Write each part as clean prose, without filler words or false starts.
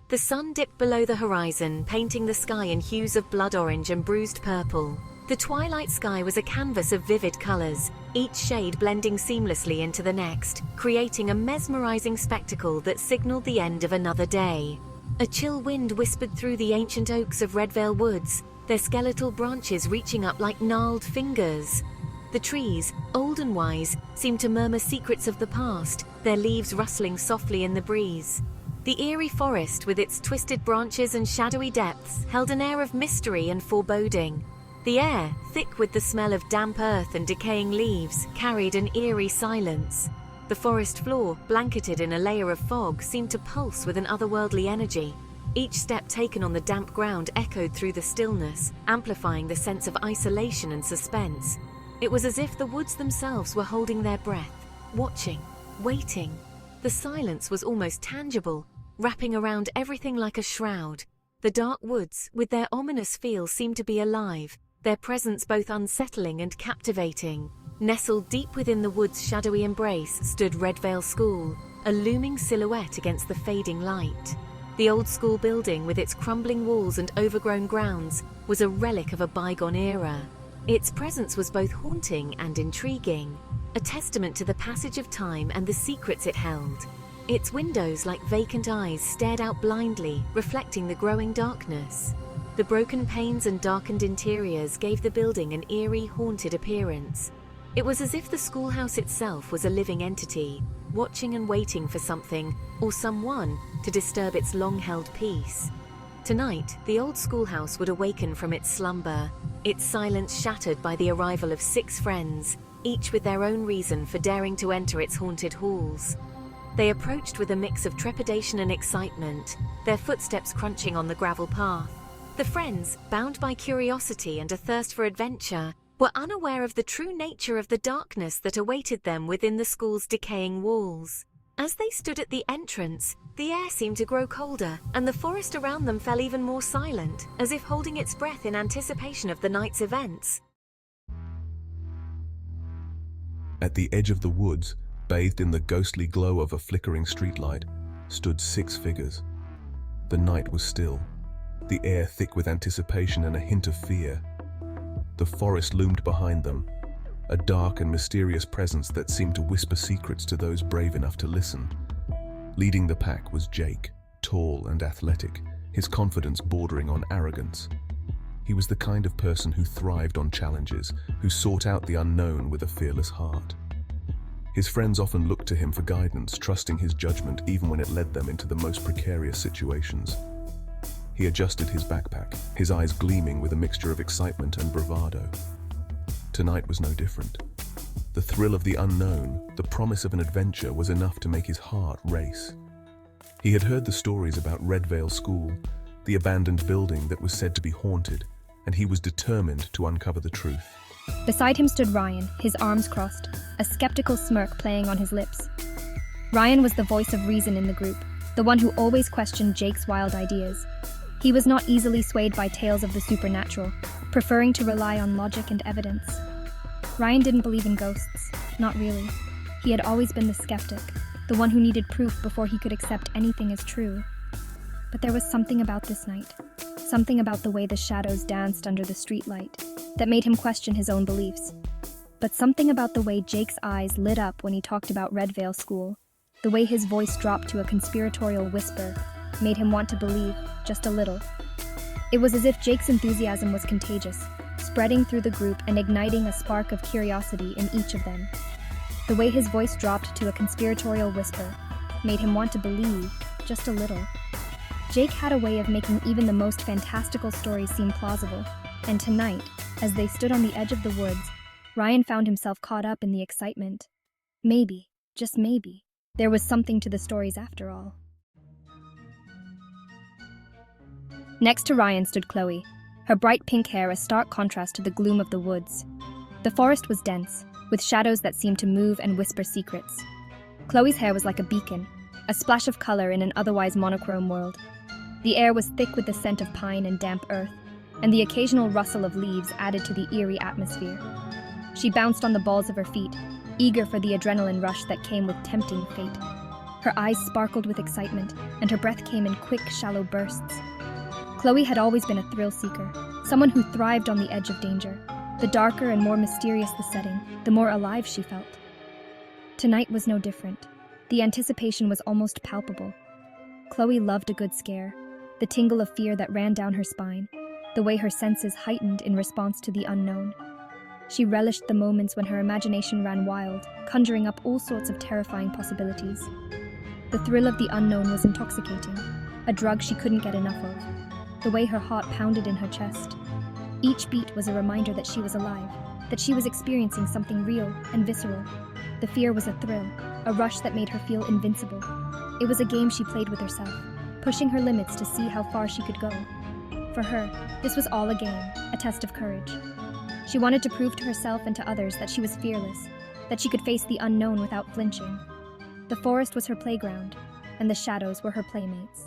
The sun dipped below the horizon, painting the sky in hues of blood orange and bruised purple. The twilight sky was a canvas of vivid colors, each shade blending seamlessly into the next, creating a mesmerizing spectacle that signaled the end of another day. A chill wind whispered through the ancient oaks of Redvale woods, their skeletal branches reaching up like gnarled fingers. The trees, old and wise, seemed to murmur secrets of the past, their leaves rustling softly in the breeze. The eerie forest, with its twisted branches and shadowy depths, held an air of mystery and foreboding. The air, thick with the smell of damp earth and decaying leaves, carried an eerie silence. The forest floor, blanketed in a layer of fog, seemed to pulse with an otherworldly energy. Each step taken on the damp ground echoed through the stillness, amplifying the sense of isolation and suspense. It was as if the woods themselves were holding their breath, watching, waiting. The silence was almost tangible, wrapping around everything like a shroud. The dark woods, with their ominous feel, seemed to be alive, their presence both unsettling and captivating. Nestled deep within the wood's shadowy embrace stood Redvale School, a looming silhouette against the fading light. The old school building, with its crumbling walls and overgrown grounds, was a relic of a bygone era. Its presence was both haunting and intriguing, a testament to the passage of time and the secrets it held. Its windows, like vacant eyes, stared out blindly, reflecting the growing darkness. The broken panes and darkened interiors gave the building an eerie, haunted appearance. It was as if the schoolhouse itself was a living entity, watching and waiting for something, or someone, to disturb its long-held peace. Tonight, the old schoolhouse would awaken from its slumber, its silence shattered by the arrival of 6 friends, each with their own reason for daring to enter its haunted halls. They approached with a mix of trepidation and excitement, their footsteps crunching on the gravel path. The friends, bound by curiosity and a thirst for adventure, were unaware of the true nature of the darkness that awaited them within the school's decaying walls. As they stood at the entrance, the air seemed to grow colder, and the forest around them fell even more silent, as if holding its breath in anticipation of the night's events. At the edge of the woods, bathed in the ghostly glow of a flickering streetlight, stood 6 figures. The night was still, the air thick with anticipation and a hint of fear. The forest loomed behind them, a dark and mysterious presence that seemed to whisper secrets to those brave enough to listen. Leading the pack was Jake, tall and athletic, his confidence bordering on arrogance. He was the kind of person who thrived on challenges, who sought out the unknown with a fearless heart. His friends often looked to him for guidance, trusting his judgment even when it led them into the most precarious situations. He adjusted his backpack, his eyes gleaming with a mixture of excitement and bravado. Tonight was no different. The thrill of the unknown, the promise of an adventure, was enough to make his heart race. He had heard the stories about Redvale School, the abandoned building that was said to be haunted, and he was determined to uncover the truth. Beside him stood Ryan, his arms crossed, a skeptical smirk playing on his lips. Ryan was the voice of reason in the group, the one who always questioned Jake's wild ideas. He was not easily swayed by tales of the supernatural, preferring to rely on logic and evidence. Ryan didn't believe in ghosts, not really. He had always been the skeptic, the one who needed proof before he could accept anything as true. But there was something about this night, something about the way the shadows danced under the streetlight, that made him question his own beliefs. But something about the way Jake's eyes lit up when he talked about Redvale School, the way his voice dropped to a conspiratorial whisper, made him want to believe, just a little. It was as if Jake's enthusiasm was contagious, spreading through the group and igniting a spark of curiosity in each of them. The way his voice dropped to a conspiratorial whisper made him want to believe, just a little. Jake had a way of making even the most fantastical stories seem plausible, and tonight, as they stood on the edge of the woods, Ryan found himself caught up in the excitement. Maybe, just maybe, there was something to the stories after all. Next to Ryan stood Chloe, her bright pink hair a stark contrast to the gloom of the woods. The forest was dense, with shadows that seemed to move and whisper secrets. Chloe's hair was like a beacon, a splash of color in an otherwise monochrome world. The air was thick with the scent of pine and damp earth, and the occasional rustle of leaves added to the eerie atmosphere. She bounced on the balls of her feet, eager for the adrenaline rush that came with tempting fate. Her eyes sparkled with excitement, and her breath came in quick, shallow bursts. Chloe had always been a thrill seeker, someone who thrived on the edge of danger. The darker and more mysterious the setting, the more alive she felt. Tonight was no different. The anticipation was almost palpable. Chloe loved a good scare, the tingle of fear that ran down her spine, the way her senses heightened in response to the unknown. She relished the moments when her imagination ran wild, conjuring up all sorts of terrifying possibilities. The thrill of the unknown was intoxicating, a drug she couldn't get enough of. The way her heart pounded in her chest. Each beat was a reminder that she was alive, that she was experiencing something real and visceral. The fear was a thrill, a rush that made her feel invincible. It was a game she played with herself, pushing her limits to see how far she could go. For her, this was all a game, a test of courage. She wanted to prove to herself and to others that she was fearless, that she could face the unknown without flinching. The forest was her playground, and the shadows were her playmates.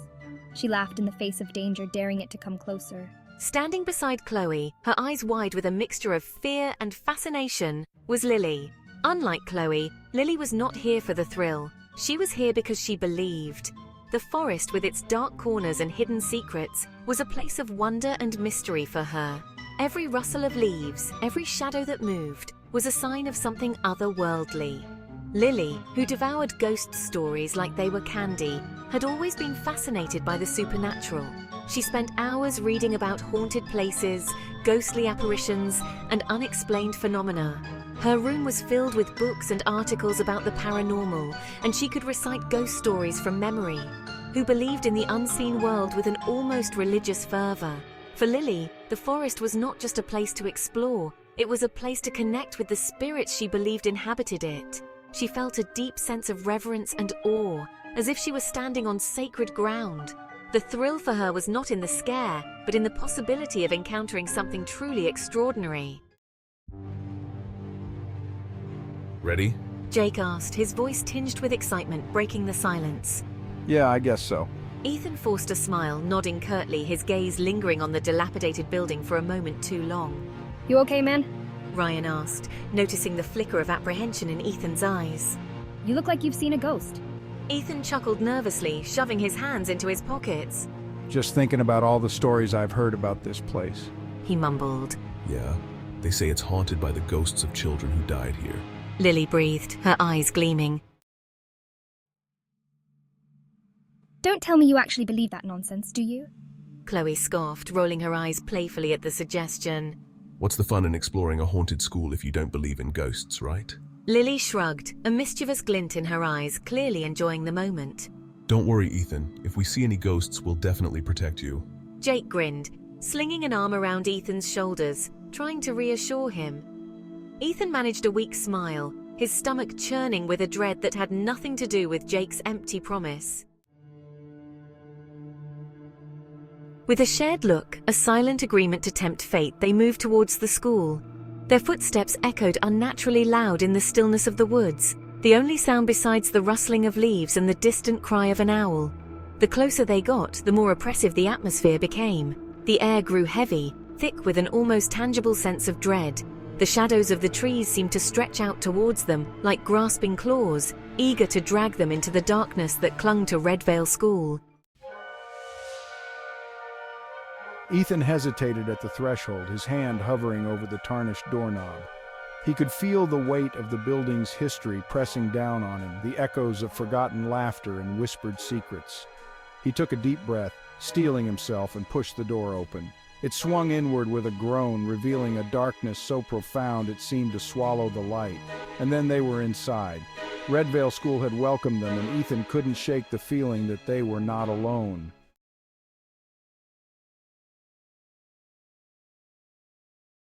She laughed in the face of danger, daring it to come closer. Standing beside Chloe, her eyes wide with a mixture of fear and fascination, was Lily. Unlike Chloe, Lily was not here for the thrill. She was here because she believed. The forest, with its dark corners and hidden secrets, was a place of wonder and mystery for her. Every rustle of leaves, every shadow that moved, was a sign of something otherworldly. Lily, who devoured ghost stories like they were candy, had always been fascinated by the supernatural. She spent hours reading about haunted places, ghostly apparitions, and unexplained phenomena. Her room was filled with books and articles about the paranormal, and she could recite ghost stories from memory. Who believed in the unseen world with an almost religious fervor. For Lily, the forest was not just a place to explore, it was a place to connect with the spirits she believed inhabited it. She felt a deep sense of reverence and awe, as if she was standing on sacred ground. The thrill for her was not in the scare, but in the possibility of encountering something truly extraordinary. Ready? Jake asked, his voice tinged with excitement, breaking the silence. Yeah, I guess so. Ethan forced a smile, nodding curtly, his gaze lingering on the dilapidated building for a moment too long. You okay, man? Ryan asked, noticing the flicker of apprehension in Ethan's eyes. You look like you've seen a ghost. Ethan chuckled nervously, shoving his hands into his pockets. Just thinking about all the stories I've heard about this place. He mumbled. Yeah, they say it's haunted by the ghosts of children who died here. Lily breathed, her eyes gleaming. Don't tell me you actually believe that nonsense, do you? Chloe scoffed, rolling her eyes playfully at the suggestion. What's the fun in exploring a haunted school if you don't believe in ghosts, right? Lily shrugged, a mischievous glint in her eyes, clearly enjoying the moment. Don't worry, Ethan. If we see any ghosts, we'll definitely protect you. Jake grinned, slinging an arm around Ethan's shoulders, trying to reassure him. Ethan managed a weak smile, his stomach churning with a dread that had nothing to do with Jake's empty promise. With a shared look, a silent agreement to tempt fate, they moved towards the school. Their footsteps echoed unnaturally loud in the stillness of the woods, the only sound besides the rustling of leaves and the distant cry of an owl. The closer they got, the more oppressive the atmosphere became. The air grew heavy, thick with an almost tangible sense of dread. The shadows of the trees seemed to stretch out towards them, like grasping claws, eager to drag them into the darkness that clung to Redvale School. Ethan hesitated at the threshold, his hand hovering over the tarnished doorknob. He could feel the weight of the building's history pressing down on him, the echoes of forgotten laughter and whispered secrets. He took a deep breath, steeling himself, and pushed the door open. It swung inward with a groan, revealing a darkness so profound it seemed to swallow the light. And then they were inside. Redvale School had welcomed them, and Ethan couldn't shake the feeling that they were not alone.